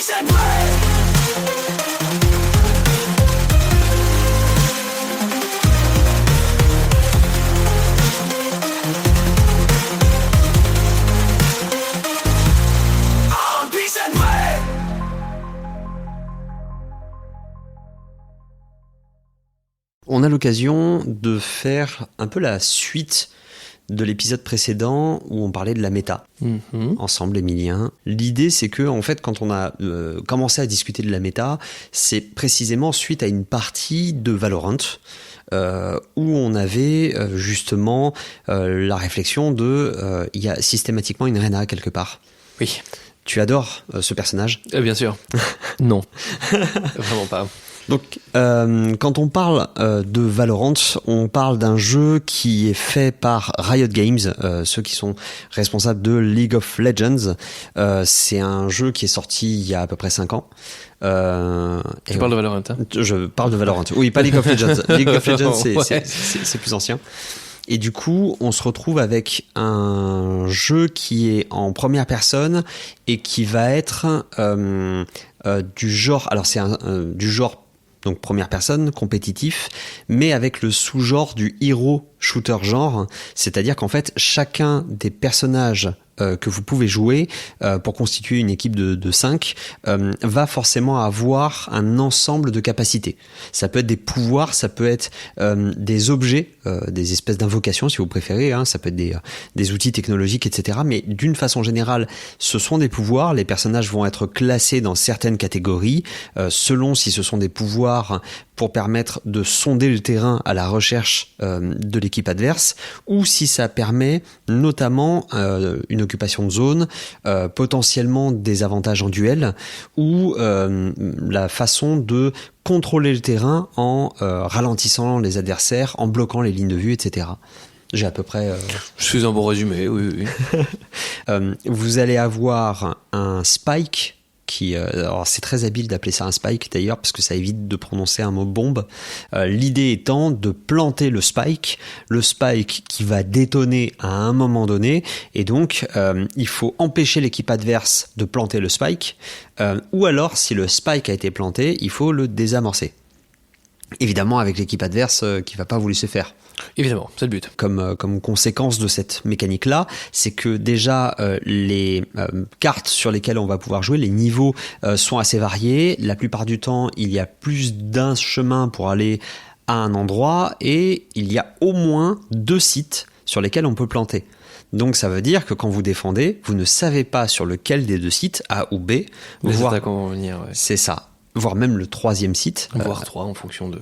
On a l'occasion de faire un peu la suite de l'épisode précédent où on parlait de la méta ensemble, Emilien. L'idée, c'est que en fait, quand on a commencé à discuter de la méta, c'est précisément suite à une partie de Valorant où on avait justement la réflexion de il y a systématiquement une Reyna quelque part. Oui. Tu adores ce personnage ? Bien sûr. Non. Vraiment pas. Donc, quand on parle de Valorant, on parle d'un jeu qui est fait par Riot Games, ceux qui sont responsables de League of Legends. C'est un jeu qui est sorti il y a à peu près 5 ans. Tu parles de Valorant, hein ? Je parle de Valorant. Oui, pas League of Legends. League of Legends, c'est plus ancien. Et du coup, on se retrouve avec un jeu qui est en première personne et qui va être du genre... Alors, c'est du genre donc première personne, compétitif, mais avec le sous-genre du hero shooter genre, c'est-à-dire qu'en fait, chacun des personnages que vous pouvez jouer pour constituer une équipe de 5 va forcément avoir un ensemble de capacités. Ça peut être des pouvoirs, ça peut être des objets, des espèces d'invocations si vous préférez, hein, ça peut être des outils technologiques, etc. Mais d'une façon générale, ce sont des pouvoirs. Les personnages vont être classés dans certaines catégories selon si ce sont des pouvoirs pour permettre de sonder le terrain à la recherche de l'équipe adverse, ou si ça permet notamment une occupation de zone, potentiellement des avantages en duel, ou la façon de contrôler le terrain en ralentissant les adversaires, en bloquant les lignes de vue, etc. J'ai à peu près... Je suis un bon résumé, oui. Vous allez avoir un spike alors c'est très habile d'appeler ça un spike d'ailleurs parce que ça évite de prononcer un mot bombe. L'idée étant de planter le spike qui va détonner à un moment donné, et donc il faut empêcher l'équipe adverse de planter le spike, ou alors si le spike a été planté, il faut le désamorcer. Évidemment avec l'équipe adverse qui va pas vous laisser faire. Évidemment, c'est le but. Comme conséquence de cette mécanique-là, c'est que déjà les cartes sur lesquelles on va pouvoir jouer, les niveaux sont assez variés. La plupart du temps, il y a plus d'un chemin pour aller à un endroit et il y a au moins 2 sites sur lesquels on peut planter. Donc ça veut dire que quand vous défendez, vous ne savez pas sur lequel des 2 sites, A ou B. Les attaques vont venir, ouais. C'est ça. Voire même le 3e site. Voire 3 en fonction de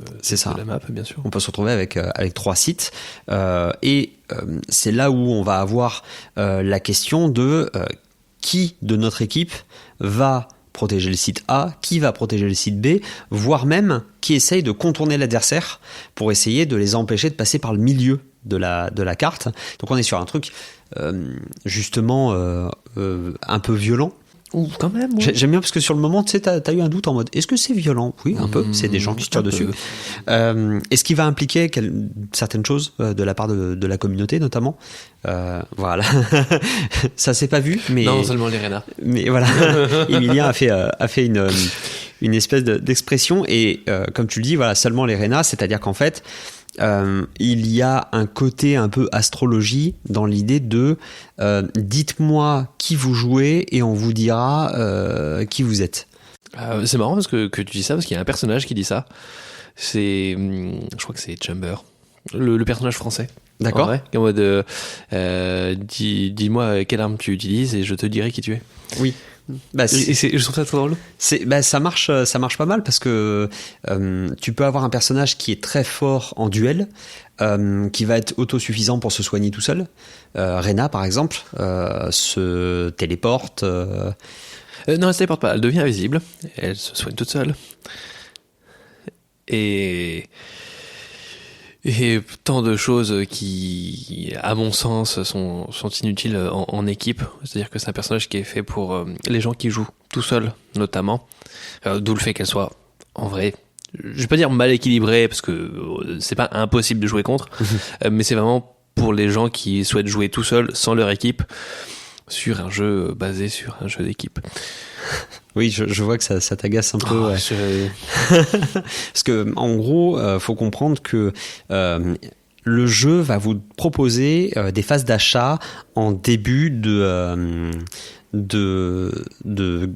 la map, bien sûr. On peut se retrouver avec 3 sites. Et c'est là où on va avoir la question de qui de notre équipe va protéger le site A, qui va protéger le site B, voire même qui essaye de contourner l'adversaire pour essayer de les empêcher de passer par le milieu de la carte. Donc on est sur un truc justement un peu violent. Ou quand même. Ouais. J'aime bien parce que sur le moment, tu sais, t'as eu un doute en mode est-ce que c'est violent ? Oui, un peu. C'est des gens qui se tirent dessus. Est-ce qu'il va impliquer certaines choses de la part de la communauté, notamment ? Voilà. Ça s'est pas vu, mais. Non, seulement les Reyna. Mais voilà. Emilien a fait une espèce d'expression et comme tu le dis, voilà, seulement les Reyna, c'est-à-dire qu'en fait. Il y a un côté un peu astrologie dans l'idée de dites-moi qui vous jouez et on vous dira qui vous êtes. C'est marrant parce que tu dis ça parce qu'il y a un personnage qui dit ça. Je crois que c'est Chamber, le personnage français. D'accord. En mode dis-moi quelle arme tu utilises et je te dirai qui tu es. Oui. Je trouve ça trop drôle. Ça marche pas mal parce que tu peux avoir un personnage qui est très fort en duel, qui va être autosuffisant pour se soigner tout seul. Reyna par exemple se téléporte. Non, elle se téléporte pas. Elle devient invisible. Elle se soigne toute seule. Et tant de choses qui, à mon sens, sont inutiles en équipe. C'est-à-dire que c'est un personnage qui est fait pour les gens qui jouent tout seuls, notamment. D'où le fait qu'elle soit, en vrai, je vais pas dire mal équilibrée, parce que c'est pas impossible de jouer contre, mais c'est vraiment pour les gens qui souhaitent jouer tout seuls, sans leur équipe, sur un jeu basé sur un jeu d'équipe. Oui, je vois que ça t'agace un peu. Oh, ouais. Parce que en gros, faut comprendre que le jeu va vous proposer des phases d'achat en début de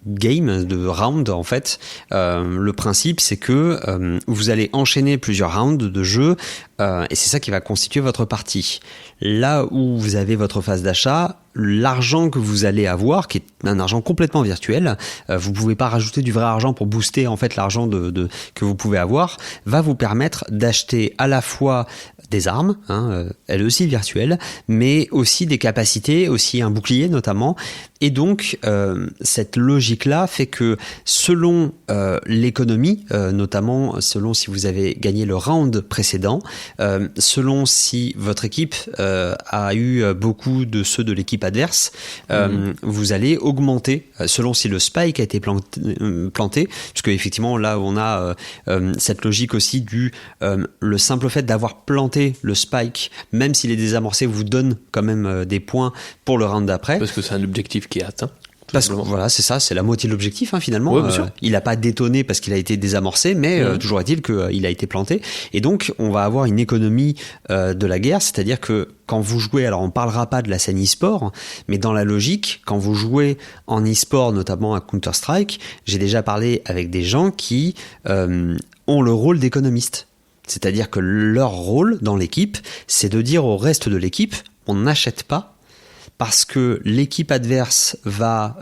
game, de round en fait. Le principe c'est que vous allez enchaîner plusieurs rounds de jeu et c'est ça qui va constituer votre partie. Là où vous avez votre phase d'achat, l'argent que vous allez avoir, qui est un argent complètement virtuel, vous pouvez pas rajouter du vrai argent pour booster en fait l'argent que vous pouvez avoir, va vous permettre d'acheter à la fois des armes, elles aussi virtuelles, mais aussi des capacités, aussi un bouclier notamment. Et donc, cette logique-là fait que selon l'économie, notamment selon si vous avez gagné le round précédent, selon si votre équipe a eu beaucoup de ceux de l'équipe adverse, vous allez augmenter, selon si le spike a été planté, puisque effectivement là on a cette logique aussi du le simple fait d'avoir planté le spike, même s'il est désamorcé, vous donne quand même des points pour le round d'après. Parce que c'est un objectif qui est atteint. Parce que voilà, c'est ça, c'est la moitié de l'objectif finalement. Ouais, bien sûr. Il n'a pas détonné parce qu'il a été désamorcé, mais toujours est-il qu'il a été planté. Et donc, on va avoir une économie de la guerre, c'est-à-dire que quand vous jouez, alors on parlera pas de la scène e-sport, mais dans la logique, quand vous jouez en e-sport, notamment à Counter-Strike, j'ai déjà parlé avec des gens qui ont le rôle d'économiste. C'est-à-dire que leur rôle dans l'équipe, c'est de dire au reste de l'équipe, on n'achète pas parce que l'équipe adverse va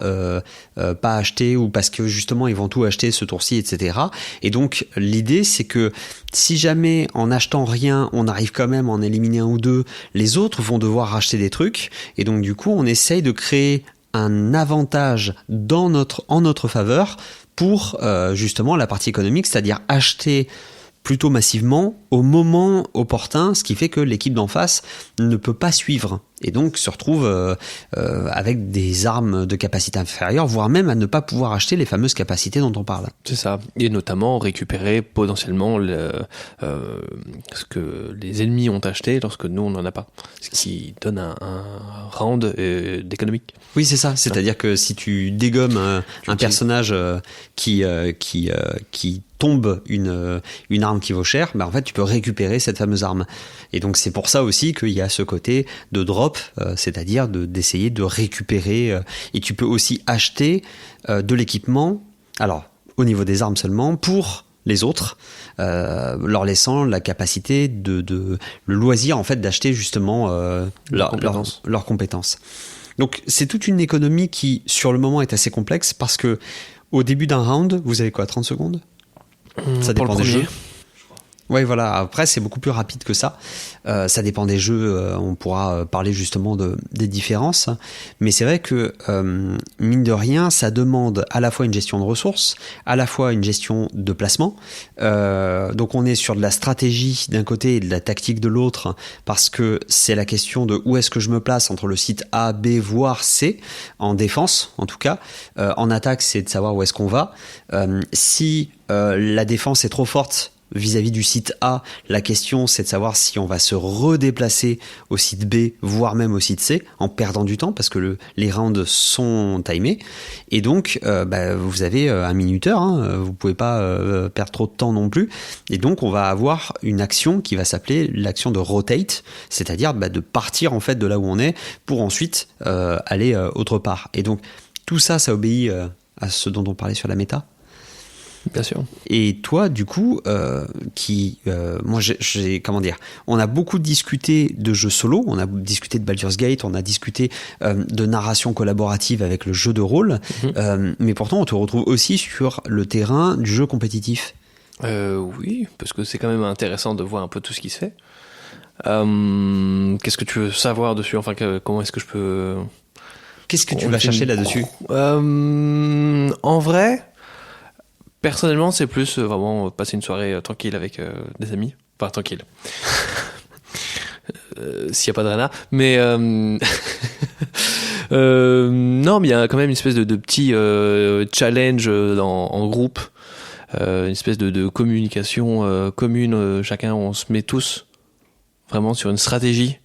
pas acheter ou parce que justement ils vont tout acheter ce tour-ci, etc. Et donc l'idée c'est que si jamais en achetant rien, on arrive quand même à en éliminer un ou deux, les autres vont devoir racheter des trucs. Et donc du coup on essaye de créer un avantage en notre faveur pour justement la partie économique, c'est-à-dire acheter plutôt massivement au moment opportun, ce qui fait que l'équipe d'en face ne peut pas suivre et donc se retrouve avec des armes de capacité inférieure, voire même à ne pas pouvoir acheter les fameuses capacités dont on parle. C'est ça, et notamment récupérer potentiellement ce que les ennemis ont acheté lorsque nous on n'en a pas, ce qui donne un round d'économique. Oui, c'est ça, c'est-à-dire que si tu dégommes un personnage qui tombe une arme qui vaut cher, en fait tu peux récupérer cette fameuse arme. Et donc c'est pour ça aussi qu'il y a ce côté de drop, c'est-à-dire d'essayer de récupérer, et tu peux aussi acheter de l'équipement, alors au niveau des armes seulement, pour les autres, leur laissant la capacité le loisir en fait d'acheter justement leurs compétences. Donc c'est toute une économie qui sur le moment est assez complexe parce que au début d'un round, vous avez quoi, 30 secondes ? Ça dépend des jeux. Oui, voilà. Après, c'est beaucoup plus rapide que ça. Ça dépend des jeux. On pourra parler justement des différences. Mais c'est vrai que, mine de rien, ça demande à la fois une gestion de ressources, à la fois une gestion de placement. Donc, on est sur de la stratégie d'un côté et de la tactique de l'autre, parce que c'est la question de où est-ce que je me place entre le site A, B, voire C, en défense, en tout cas. En attaque, c'est de savoir où est-ce qu'on va. Si la défense est trop forte vis-à-vis du site A, la question c'est de savoir si on va se redéplacer au site B, voire même au site C, en perdant du temps parce que les rounds sont timés. Et donc vous avez un minuteur, vous pouvez pas perdre trop de temps non plus. Et donc on va avoir une action qui va s'appeler l'action de rotate, c'est-à-dire de partir en fait de là où on est pour ensuite aller autre part. Et donc tout ça obéit à ce dont on parlait sur la méta. Bien sûr. Et toi, du coup, moi, on a beaucoup discuté de jeux solo, on a discuté de Baldur's Gate, on a discuté de narration collaborative avec le jeu de rôle, mais pourtant, on te retrouve aussi sur le terrain du jeu compétitif. Oui, parce que c'est quand même intéressant de voir un peu tout ce qui se fait. Qu'est-ce que tu veux savoir dessus ? Enfin, comment est-ce que je peux... Qu'est-ce que tu vas chercher là-dessus ? En vrai... Personnellement, c'est plus vraiment passer une soirée tranquille avec des amis. Enfin, tranquille. S'il n'y a pas de Rana. Mais non, mais il y a quand même une espèce de petit challenge en groupe. Une espèce de communication commune. Chacun, on se met tous vraiment sur une stratégie.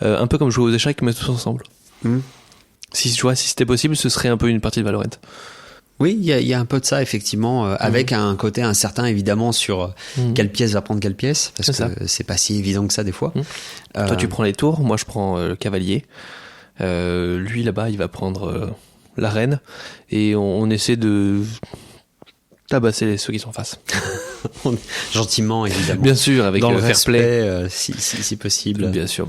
Un peu comme jouer aux échecs, mais tous ensemble. Si c'était possible, ce serait un peu une partie de Valorant. Oui, il y a un peu de ça, effectivement, avec un côté incertain, évidemment, sur quelle pièce va prendre quelle pièce, parce que c'est pas si évident que ça, des fois. Toi, tu prends les tours, moi, je prends le cavalier. Lui, là-bas, il va prendre la reine, et on essaie de tabasser ceux qui sont en face. Gentiment, évidemment. Bien sûr, avec dans le fair respect, play. si possible. Bien sûr,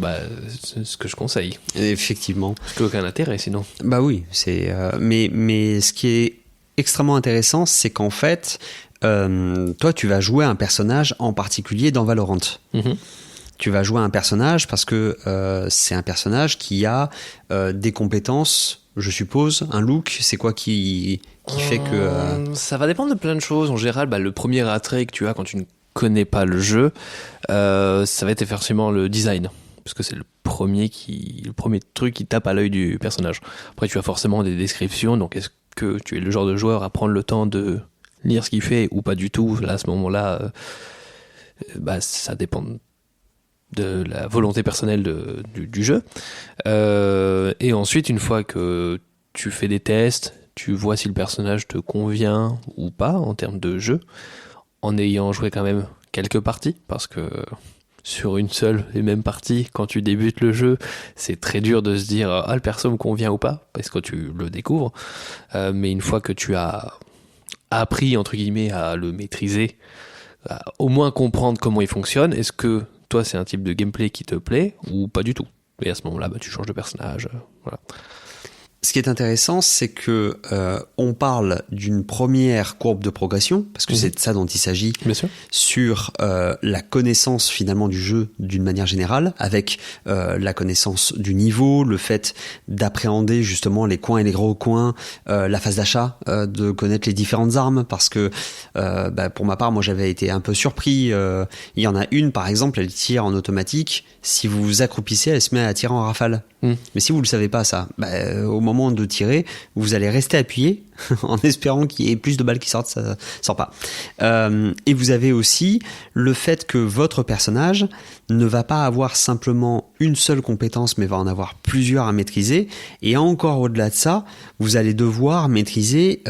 c'est ce que je conseille. Effectivement. Parce qu'aucun intérêt, sinon. Bah oui, mais ce qui est extrêmement intéressant, c'est qu'en fait, toi, tu vas jouer un personnage en particulier dans Valorant. Tu vas jouer un personnage parce que c'est un personnage qui a des compétences, je suppose, un look. C'est quoi qui fait que... Ça va dépendre de plein de choses. En général, le premier attrait que tu as quand tu ne connais pas le jeu, ça va être effectivement le design. Parce que c'est le premier truc qui tape à l'œil du personnage. Après, tu as forcément des descriptions. Donc, est-ce que tu es le genre de joueur à prendre le temps de lire ce qu'il fait ou pas du tout? Là, à ce moment-là, ça dépend de la volonté personnelle du jeu. Et ensuite, une fois que tu fais des tests, tu vois si le personnage te convient ou pas en termes de jeu, en ayant joué quand même quelques parties, parce que sur une seule et même partie, quand tu débutes le jeu, c'est très dur de se dire le perso me convient ou pas, parce que tu le découvres. Mais une fois que tu as appris, entre guillemets, à le maîtriser, à au moins comprendre comment il fonctionne, est-ce que toi c'est un type de gameplay qui te plaît ou pas du tout? Et à ce moment-là, tu changes de personnage. Voilà. Ce qui est intéressant, c'est que on parle d'une première courbe de progression, parce que c'est de ça dont il s'agit, bien sûr, sur la connaissance finalement du jeu d'une manière générale, avec la connaissance du niveau, le fait d'appréhender justement les coins et les gros coins, la phase d'achat, de connaître les différentes armes, parce que pour ma part, moi j'avais été un peu surpris. Il y en a une, par exemple, elle tire en automatique. Si vous vous accroupissez, elle se met à tirer en rafale. Mais si vous le savez pas ça, au moment de tirer, vous allez rester appuyé en espérant qu'il y ait plus de balles qui sortent, ça sort pas. Et vous avez aussi le fait que votre personnage ne va pas avoir simplement une seule compétence, mais va en avoir plusieurs à maîtriser. Et encore au-delà de ça, vous allez devoir maîtriser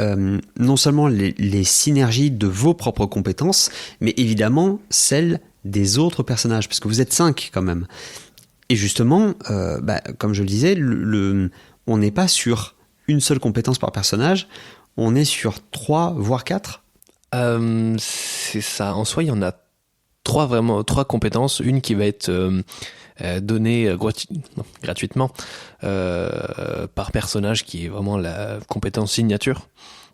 non seulement les synergies de vos propres compétences, mais évidemment celles des autres personnages, parce que vous êtes 5 quand même. Et justement, comme je le disais, on n'est pas sur une seule compétence par personnage, on est sur 3, voire 4. C'est ça. En soi, il y en a 3 compétences. Une qui va être donnée gratuitement par personnage, qui est vraiment la compétence signature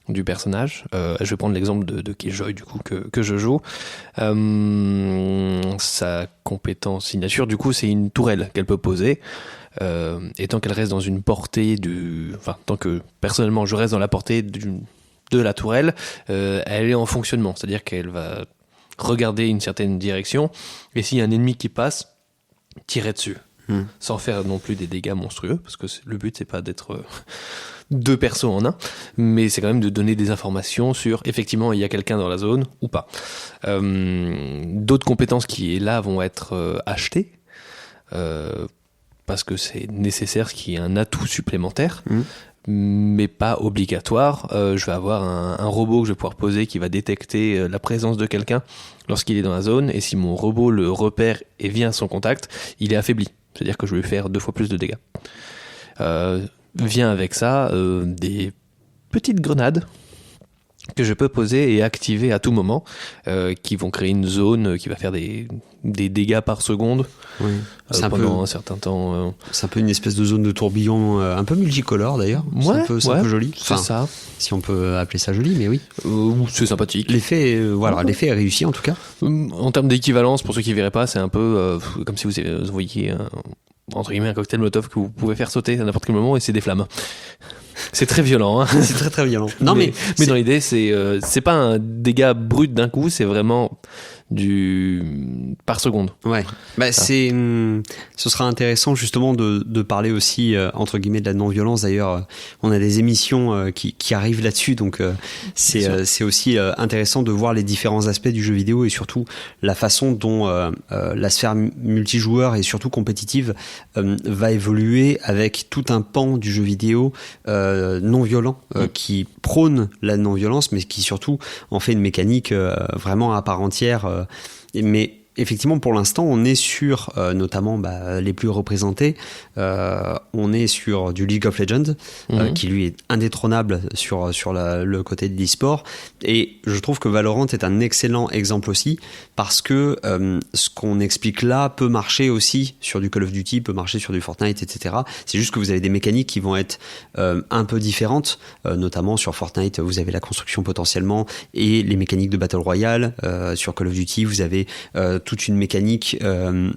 du personnage. Je vais prendre l'exemple de Killjoy, du coup, que je joue. Sa compétence signature, du coup, c'est une tourelle qu'elle peut poser. Et tant qu'elle reste dans une portée tant que personnellement je reste dans la portée de la tourelle, elle est en fonctionnement. C'est-à-dire qu'elle va regarder une certaine direction, et s'il y a un ennemi qui passe, tirer dessus. Sans faire non plus des dégâts monstrueux, parce que le but c'est pas d'être 2 persos en un, mais c'est quand même de donner des informations sur effectivement il y a quelqu'un dans la zone ou pas. D'autres compétences qui là vont être achetées parce que c'est nécessaire, qu'il y ait un atout supplémentaire, mais pas obligatoire. Je vais avoir un robot que je vais pouvoir poser qui va détecter la présence de quelqu'un lorsqu'il est dans la zone, et si mon robot le repère et vient à son contact, il est affaibli. C'est-à-dire que je vais lui faire 2 fois plus de dégâts. Vient avec ça des petites grenades que je peux poser et activer à tout moment, qui vont créer une zone qui va faire des dégâts par seconde pendant un certain temps. C'est un peu une espèce de zone de tourbillon, un peu multicolore d'ailleurs. Ouais, c'est un peu joli. C'est ça. Si on peut appeler ça joli, mais oui. C'est sympathique. L'effet est réussi en tout cas. En termes d'équivalence, pour ceux qui ne verraient pas, c'est un peu comme si vous voyiez entre guillemets un cocktail Molotov que vous pouvez faire sauter à n'importe quel moment, et c'est des flammes. C'est très violent, hein. C'est très très violent. Non mais dans l'idée, c'est pas un dégât brut d'un coup, c'est vraiment par seconde. Ouais. Ce sera intéressant justement de parler aussi entre guillemets de la non-violence. D'ailleurs, on a des émissions qui arrivent là-dessus, donc c'est aussi intéressant de voir les différents aspects du jeu vidéo et surtout la façon dont la sphère multijoueur et surtout compétitive va évoluer avec tout un pan du jeu vidéo non violent qui prône la non-violence, mais qui surtout en fait une mécanique vraiment à part entière. Mais effectivement, pour l'instant, on est sur, notamment les plus représentés, on est sur du League of Legends, qui lui est indétrônable sur le côté de l'e-sport. Et je trouve que Valorant est un excellent exemple aussi, parce que ce qu'on explique là peut marcher aussi sur du Call of Duty, peut marcher sur du Fortnite, etc. C'est juste que vous avez des mécaniques qui vont être un peu différentes, notamment sur Fortnite, vous avez la construction potentiellement, et les mécaniques de Battle Royale. Sur Call of Duty, vous avez toute une mécanique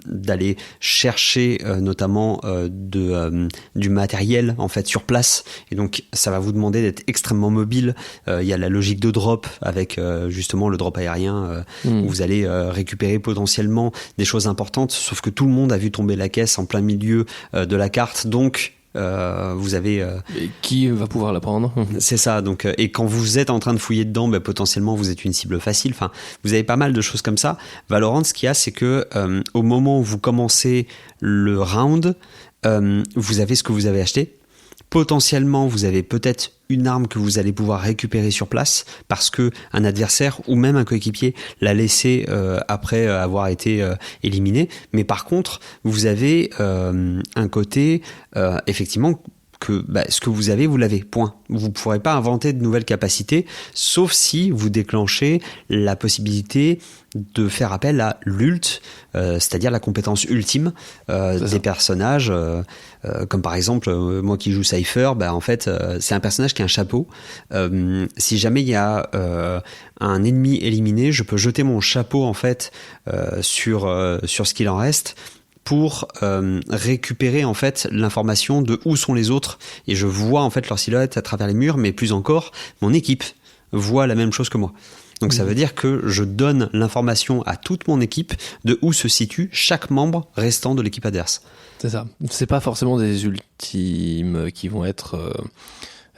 d'aller chercher notamment du matériel en fait sur place, et donc ça va vous demander d'être extrêmement mobile. Il y a la logique de drop avec justement le drop aérien où vous allez récupérer potentiellement des choses importantes, sauf que tout le monde a vu tomber la caisse en plein milieu de la carte, donc vous avez et qui va pouvoir la prendre. C'est ça, donc et quand vous êtes en train de fouiller dedans, potentiellement vous êtes une cible facile. Enfin, vous avez pas mal de choses comme ça. Valorant, ce qu'il y a, c'est que au moment où vous commencez le round, vous avez ce que vous avez acheté. Potentiellement, vous avez peut-être une arme que vous allez pouvoir récupérer sur place parce que un adversaire ou même un coéquipier l'a laissé après avoir été éliminé. Mais par contre, vous avez un côté effectivement que ce que vous avez, vous l'avez, point. Vous ne pourrez pas inventer de nouvelles capacités, sauf si vous déclenchez la possibilité de faire appel à l'ult, c'est-à-dire la compétence ultime des personnages, comme par exemple moi qui joue Cypher, en fait c'est un personnage qui a un chapeau. Si jamais il y a un ennemi éliminé, je peux jeter mon chapeau en fait sur ce qu'il en reste, pour récupérer en fait l'information de où sont les autres, et je vois en fait leur silhouette à travers les murs, mais plus encore mon équipe voit la même chose que moi. Donc ça veut dire que je donne l'information à toute mon équipe de où se situe chaque membre restant de l'équipe adverse. C'est ça. C'est pas forcément des ultimes qui vont être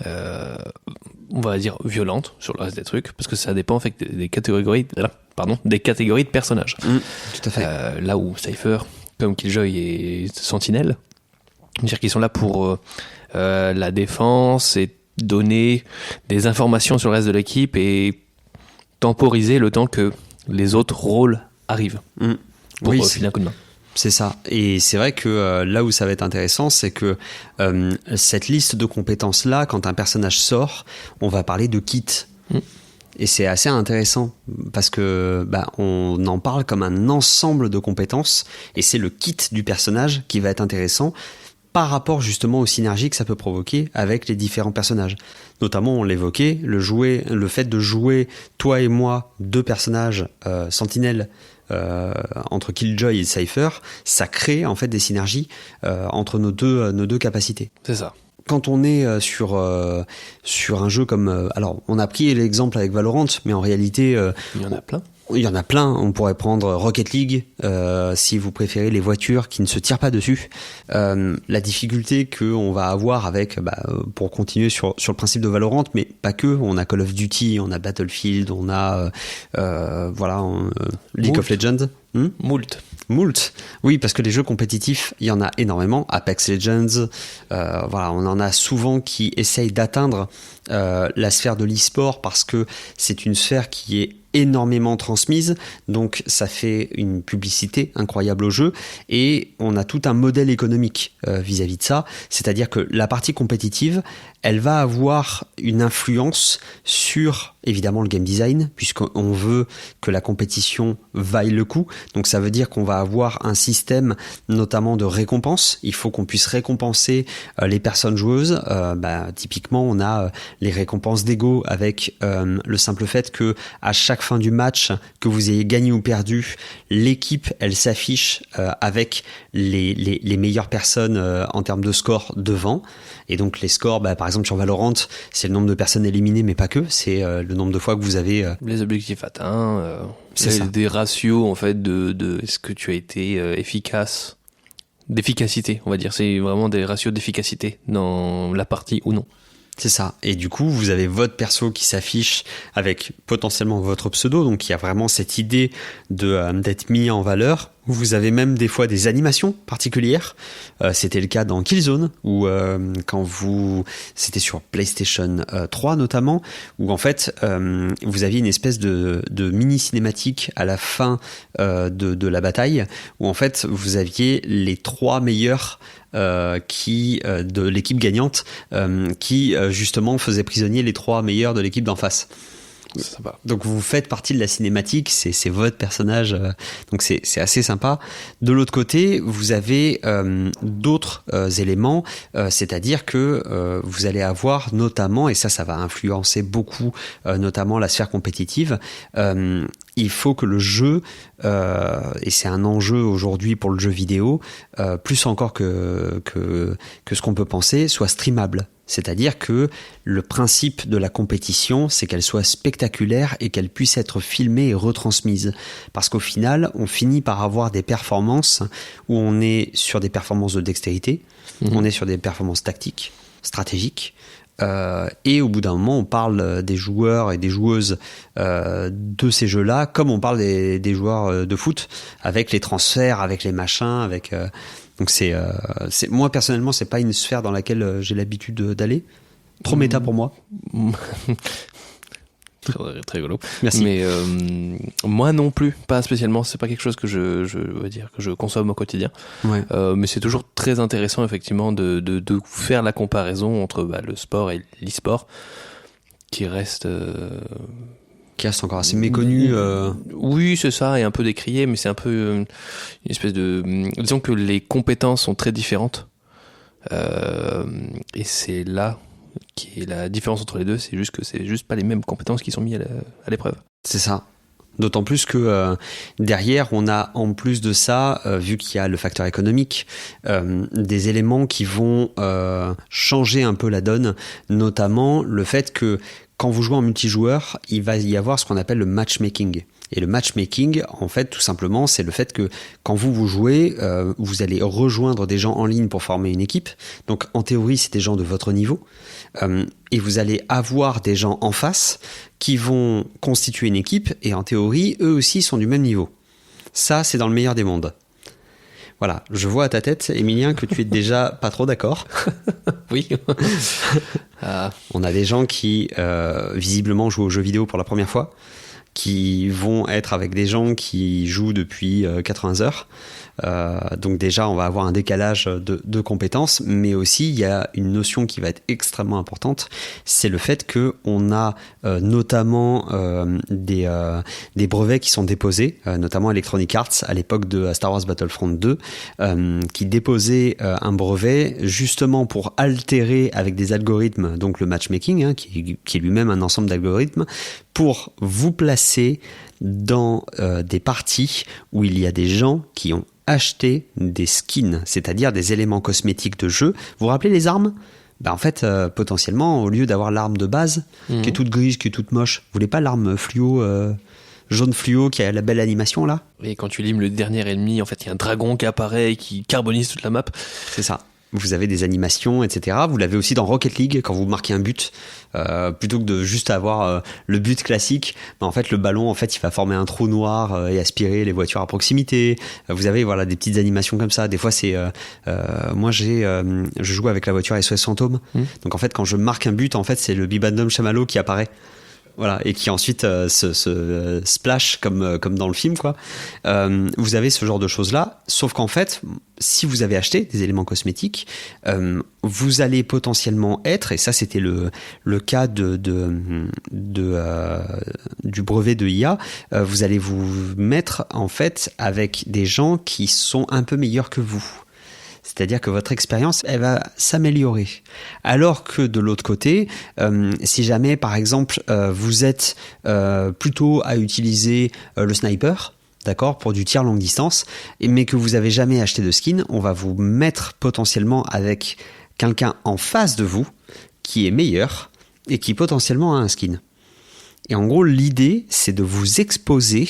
on va dire violentes sur le reste des trucs, parce que ça dépend en fait des catégories de personnages. Tout à fait. Là où Cypher, comme Killjoy et Sentinelle, c'est-à-dire qu'ils sont là pour la défense et donner des informations sur le reste de l'équipe et temporiser le temps que les autres rôles arrivent pour filer un coup de main. C'est ça. Et c'est vrai que là où ça va être intéressant, c'est que cette liste de compétences-là, quand un personnage sort, on va parler de kit. Et c'est assez intéressant parce que on en parle comme un ensemble de compétences, et c'est le kit du personnage qui va être intéressant par rapport justement aux synergies que ça peut provoquer avec les différents personnages. Notamment, on l'évoquait, le fait de jouer toi et moi deux personnages sentinelles entre Killjoy et Cypher, ça crée en fait des synergies entre nos deux capacités. C'est ça. Quand on est sur un jeu comme... alors, on a pris l'exemple avec Valorant, mais en réalité... il y en a plein. Il y en a plein. On pourrait prendre Rocket League, si vous préférez les voitures qui ne se tirent pas dessus. La difficulté qu'on va avoir avec, pour continuer sur le principe de Valorant, mais pas que. On a Call of Duty, on a Battlefield, on a League of Legends. Moult. Oui, parce que les jeux compétitifs, il y en a énormément. Apex Legends, on en a souvent qui essayent d'atteindre la sphère de l'e-sport parce que c'est une sphère qui est énormément transmise, donc ça fait une publicité incroyable au jeu, et on a tout un modèle économique vis-à-vis de ça, c'est-à-dire que la partie compétitive, elle va avoir une influence sur évidemment le game design, puisqu'on veut que la compétition vaille le coup, donc ça veut dire qu'on va avoir un système notamment de récompense. Il faut qu'on puisse récompenser les personnes joueuses. Typiquement, on a les récompenses d'ego avec le simple fait que à chaque fin du match, que vous ayez gagné ou perdu, l'équipe, elle s'affiche avec les meilleures personnes en termes de score devant. Et donc les scores, par exemple sur Valorant, c'est le nombre de personnes éliminées, mais pas que. C'est le nombre de fois que vous avez... les objectifs atteints, c'est des ratios en fait de est-ce que tu as été efficace, d'efficacité, on va dire. C'est vraiment des ratios d'efficacité dans la partie ou non. C'est ça. Et du coup, vous avez votre perso qui s'affiche avec potentiellement votre pseudo. Donc, il y a vraiment cette idée d'être mis en valeur. Vous avez même des fois des animations particulières. C'était le cas dans Killzone, où c'était sur PlayStation 3 notamment, où en fait, vous aviez une espèce de mini cinématique à la fin de la bataille, où en fait, vous aviez les 3 meilleurs de l'équipe gagnante qui justement faisait prisonnier les 3 meilleurs de l'équipe d'en face. Sympa. Donc vous faites partie de la cinématique, c'est votre personnage, donc c'est assez sympa. De l'autre côté, vous avez d'autres éléments, c'est-à-dire que vous allez avoir notamment, et ça va influencer beaucoup, notamment la sphère compétitive, il faut que le jeu, et c'est un enjeu aujourd'hui pour le jeu vidéo, plus encore que ce qu'on peut penser, soit streamable. C'est-à-dire que le principe de la compétition, c'est qu'elle soit spectaculaire et qu'elle puisse être filmée et retransmise. Parce qu'au final, on finit par avoir des performances où on est sur des performances de dextérité, on est sur des performances tactiques, stratégiques, et au bout d'un moment, on parle des joueurs et des joueuses de ces jeux-là, comme on parle des joueurs de foot, avec les transferts, avec les machins, avec... Donc moi personnellement, c'est pas une sphère dans laquelle j'ai l'habitude d'aller. Trop méta pour moi. Très, très rigolo. Merci. Mais moi non plus, pas spécialement. C'est pas quelque chose que je veux dire que je consomme au quotidien. Ouais. Mais c'est toujours très intéressant effectivement de faire la comparaison entre le sport et l'e-sport, qui reste encore assez méconnu. Oui, c'est ça, et un peu décrié, mais c'est un peu une espèce de... Disons que les compétences sont très différentes. Et c'est là qui est la différence entre les deux, c'est juste que c'est juste pas les mêmes compétences qui sont mises à l'épreuve. C'est ça. D'autant plus que derrière, on a en plus de ça, vu qu'il y a le facteur économique, des éléments qui vont changer un peu la donne, notamment le fait que quand vous jouez en multijoueur, il va y avoir ce qu'on appelle le matchmaking. Et le matchmaking, en fait, tout simplement, c'est le fait que quand vous jouez, vous allez rejoindre des gens en ligne pour former une équipe. Donc, en théorie, c'est des gens de votre niveau. Et vous allez avoir des gens en face qui vont constituer une équipe. Et en théorie, eux aussi sont du même niveau. Ça, c'est dans le meilleur des mondes. Voilà, je vois à ta tête, Emilien, que tu es déjà pas trop d'accord. Oui. On a des gens qui, visiblement, jouent aux jeux vidéo pour la première fois, qui vont être avec des gens qui jouent depuis 80 heures. Donc déjà, on va avoir un décalage de compétences, mais aussi, il y a une notion qui va être extrêmement importante, c'est le fait qu'on a notamment des brevets qui sont déposés, notamment Electronic Arts, à l'époque de Star Wars Battlefront 2, qui déposait un brevet justement pour altérer avec des algorithmes, donc le matchmaking, qui est lui-même un ensemble d'algorithmes, pour vous placer dans des parties où il y a des gens qui ont acheté des skins, c'est-à-dire des éléments cosmétiques de jeu. Vous vous rappelez les armes ? En fait, potentiellement, au lieu d'avoir l'arme de base, qui est toute grise, qui est toute moche, vous voulez pas l'arme fluo, jaune fluo, qui a la belle animation là ? Et quand tu limes le dernier ennemi, en fait, il y a un dragon qui apparaît et qui carbonise toute la map. C'est ça. Vous avez des animations, etc. Vous l'avez aussi dans Rocket League, quand vous marquez un but, plutôt que de juste avoir le but classique, en fait, le ballon, en fait, il va former un trou noir et aspirer les voitures à proximité. Vous avez des petites animations comme ça. Des fois, c'est... moi, je joue avec la voiture SOS Fantôme. Donc, en fait, quand je marque un but, en fait, c'est le Bibendum Chamallow qui apparaît. Voilà, et qui ensuite se splash comme dans le film, quoi. Vous avez ce genre de choses-là, sauf qu'en fait, si vous avez acheté des éléments cosmétiques, vous allez potentiellement être, et ça c'était le cas du brevet de IA, vous allez vous mettre en fait avec des gens qui sont un peu meilleurs que vous. C'est-à-dire que votre expérience, elle va s'améliorer. Alors que de l'autre côté, si jamais, par exemple, vous êtes plutôt à utiliser le sniper, d'accord, pour du tir longue distance, mais que vous n'avez jamais acheté de skin, on va vous mettre potentiellement avec quelqu'un en face de vous qui est meilleur et qui potentiellement a un skin. Et en gros, l'idée, c'est de vous exposer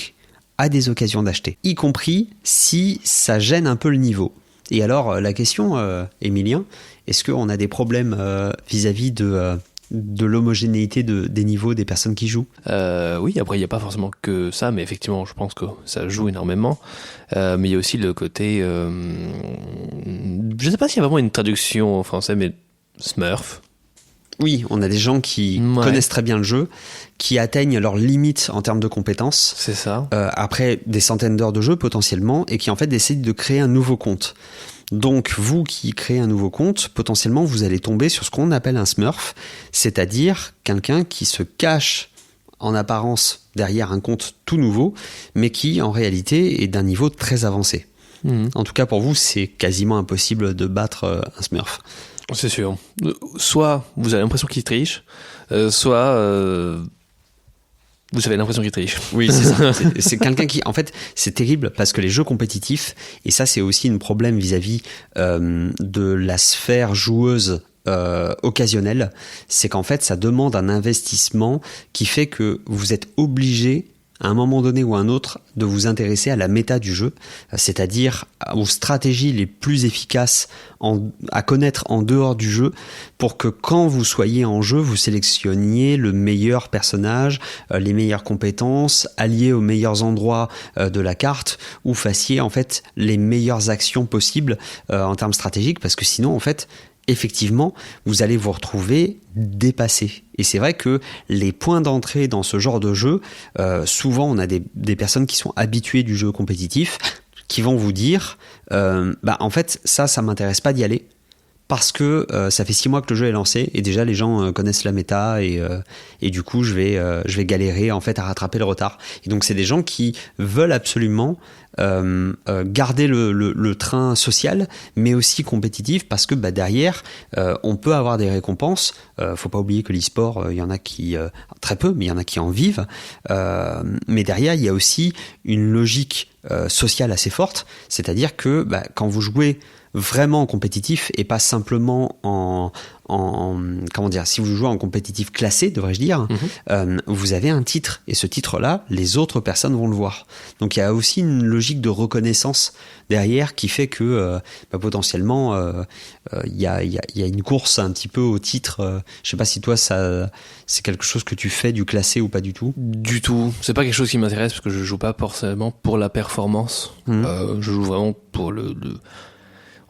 à des occasions d'acheter, y compris si ça gêne un peu le niveau. Et alors, la question, Emilien, est-ce qu'on a des problèmes vis-à-vis de l'homogénéité des niveaux des personnes qui jouent? Oui, après il n'y a pas forcément que ça, mais effectivement je pense que ça joue énormément. Mais il y a aussi le côté, je sais pas s'il y a vraiment une traduction en français, mais Smurf. Oui, on a des gens qui connaissent très bien le jeu, qui atteignent leurs limites en termes de compétences. C'est ça. Après des centaines d'heures de jeu potentiellement, et qui en fait décident de créer un nouveau compte. Donc, vous qui créez un nouveau compte, potentiellement, vous allez tomber sur ce qu'on appelle un smurf, c'est-à-dire quelqu'un qui se cache en apparence derrière un compte tout nouveau, mais qui, en réalité, est d'un niveau très avancé. En tout cas, pour vous, c'est quasiment impossible de battre un smurf. C'est sûr. Soit vous avez l'impression qu'il triche, soit... vous avez l'impression qu'il triche. Oui, c'est ça. C'est quelqu'un qui... En fait, c'est terrible parce que les jeux compétitifs, et ça c'est aussi un problème vis-à-vis de la sphère joueuse occasionnelle, c'est qu'en fait ça demande un investissement qui fait que vous êtes obligé à un moment donné ou à un autre de vous intéresser à la méta du jeu, c'est-à-dire aux stratégies les plus efficaces à connaître en dehors du jeu, pour que quand vous soyez en jeu, vous sélectionniez le meilleur personnage, les meilleures compétences, alliés aux meilleurs endroits de la carte, ou fassiez en fait les meilleures actions possibles en termes stratégiques, parce que sinon en fait effectivement, vous allez vous retrouver dépassé. Et c'est vrai que les points d'entrée dans ce genre de jeu, souvent on a des personnes qui sont habituées du jeu compétitif, qui vont vous dire en fait ça m'intéresse pas d'y aller, parce que ça fait 6 mois que le jeu est lancé et déjà les gens connaissent la méta et du coup je vais galérer en fait à rattraper le retard. Et donc c'est des gens qui veulent absolument garder le train social, mais aussi compétitif, parce que derrière on peut avoir des récompenses. Faut pas oublier que l'e-sport, il y en a qui très peu, mais il y en a qui en vivent. Mais derrière il y a aussi une logique sociale assez forte, c'est-à-dire que quand vous jouez vraiment compétitif et pas simplement en comment dire, si vous jouez en compétitif classé, devrais-je dire, vous avez un titre, et ce titre-là, les autres personnes vont le voir. Donc il y a aussi une logique de reconnaissance derrière qui fait que potentiellement il y a une course un petit peu au titre. Je sais pas si toi ça c'est quelque chose que tu fais, du classé, ou pas du tout? Du tout. C'est pas quelque chose qui m'intéresse, parce que je joue pas forcément pour la performance. Je joue vraiment pour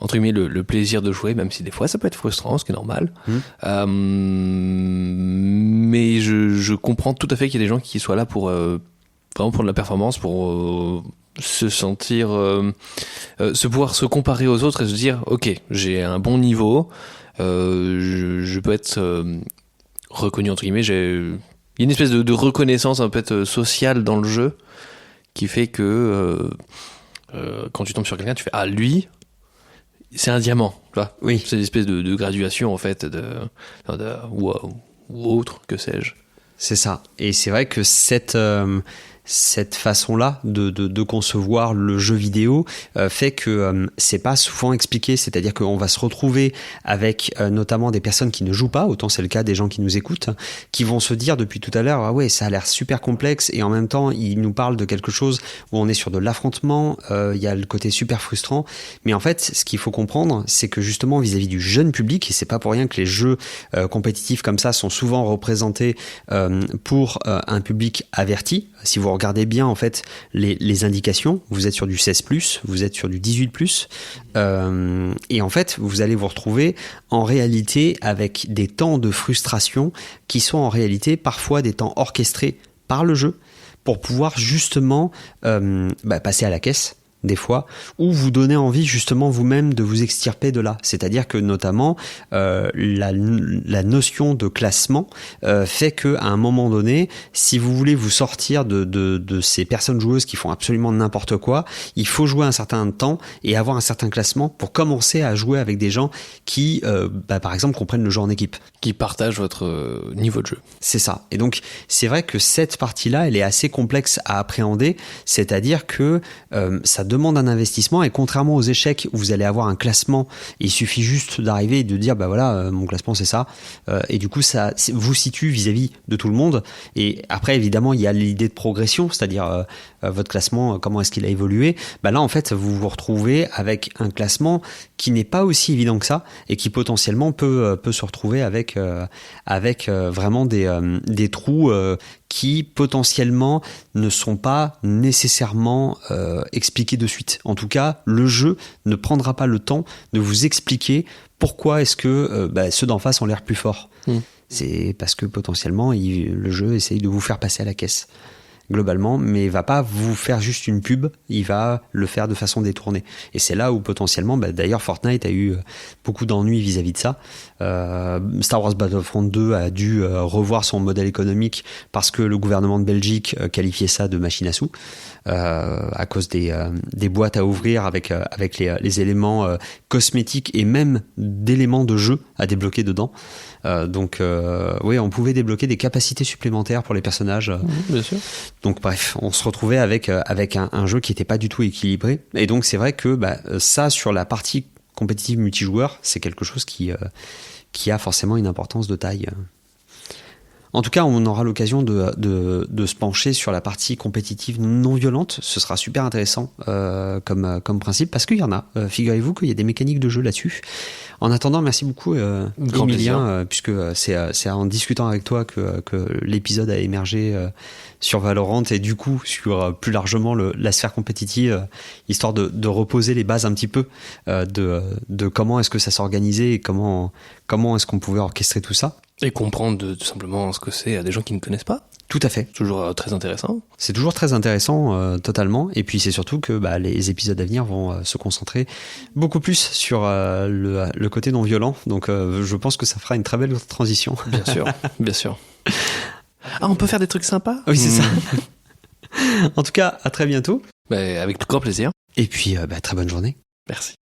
entre guillemets le plaisir de jouer, même si des fois ça peut être frustrant, ce qui est normal. Mais je comprends tout à fait qu'il y a des gens qui soient là pour vraiment pour de la performance, pour se sentir pouvoir se comparer aux autres et se dire ok, j'ai un bon niveau, je peux être reconnu, entre guillemets. Il y a une espèce de reconnaissance un peu sociale dans le jeu qui fait que quand tu tombes sur quelqu'un, tu fais ah, lui c'est un diamant, tu vois. Oui. C'est une espèce de graduation en fait ou autre, que sais-je. C'est ça. Et c'est vrai que cette façon-là de concevoir le jeu vidéo fait que c'est pas souvent expliqué, c'est-à-dire qu'on va se retrouver avec notamment des personnes qui ne jouent pas, autant c'est le cas des gens qui nous écoutent, qui vont se dire depuis tout à l'heure, ah ouais, ça a l'air super complexe, et en même temps ils nous parlent de quelque chose où on est sur de l'affrontement, il y a le côté super frustrant, mais en fait ce qu'il faut comprendre, c'est que justement vis-à-vis du jeune public, et c'est pas pour rien que les jeux compétitifs comme ça sont souvent représentés pour un public averti. Si vous regardez bien en fait les indications, vous êtes sur du 16+, vous êtes sur du 18+, et en fait vous allez vous retrouver en réalité avec des temps de frustration qui sont en réalité parfois des temps orchestrés par le jeu pour pouvoir justement passer à la caisse, des fois, ou vous donner envie justement vous-même de vous extirper de là. C'est-à-dire que notamment la notion de classement fait que à un moment donné, si vous voulez vous sortir de ces personnes joueuses qui font absolument n'importe quoi, il faut jouer un certain temps et avoir un certain classement pour commencer à jouer avec des gens qui, par exemple, comprennent le jeu en équipe. Qui partagent votre niveau de jeu. C'est ça. Et donc, c'est vrai que cette partie-là, elle est assez complexe à appréhender, c'est-à-dire que ça demande un investissement et contrairement aux échecs où vous allez avoir un classement, il suffit juste d'arriver et de dire mon classement c'est ça, et du coup ça vous situe vis-à-vis de tout le monde. Et après évidemment il y a l'idée de progression, c'est-à-dire votre classement, comment est-ce qu'il a évolué. Là en fait vous vous retrouvez avec un classement qui n'est pas aussi évident que ça et qui potentiellement peut se retrouver avec vraiment des trous qui potentiellement ne sont pas nécessairement expliqués de suite. En tout cas, le jeu ne prendra pas le temps de vous expliquer pourquoi est-ce que ceux d'en face ont l'air plus forts. C'est parce que potentiellement le jeu essaye de vous faire passer à la caisse globalement, mais il va pas vous faire juste une pub, il va le faire de façon détournée. Et c'est là où potentiellement, d'ailleurs Fortnite a eu beaucoup d'ennuis vis-à-vis de ça. Star Wars Battlefront 2 a dû revoir son modèle économique parce que le gouvernement de Belgique qualifiait ça de machine à sous à cause des boîtes à ouvrir avec les éléments cosmétiques et même d'éléments de jeu à débloquer dedans. Donc oui, on pouvait débloquer des capacités supplémentaires pour les personnages. Bien sûr. Donc bref, on se retrouvait avec un jeu qui n'était pas du tout équilibré. Et donc c'est vrai que ça, sur la partie compétitive multijoueur, c'est quelque chose qui a forcément une importance de taille. En tout cas, on aura l'occasion de se pencher sur la partie compétitive non violente. Ce sera super intéressant comme principe, parce qu'il y en a. Figurez-vous qu'il y a des mécaniques de jeu là-dessus. En attendant, merci beaucoup Emilien, puisque c'est en discutant avec toi que l'épisode a émergé sur Valorant et du coup sur plus largement la sphère compétitive, histoire de reposer les bases un petit peu de comment est-ce que ça s'organisait et comment est-ce qu'on pouvait orchestrer tout ça. Et comprendre tout simplement ce que c'est à des gens qui ne connaissent pas. Tout à fait. Toujours très intéressant. C'est toujours très intéressant, totalement. Et puis c'est surtout que les épisodes à venir vont se concentrer beaucoup plus sur le côté non violent. Donc je pense que ça fera une très belle transition. Bien sûr, bien sûr. Ah, on peut faire des trucs sympas ? Oui, c'est ça. En tout cas, à très bientôt. Avec tout grand plaisir. Et puis, très bonne journée. Merci.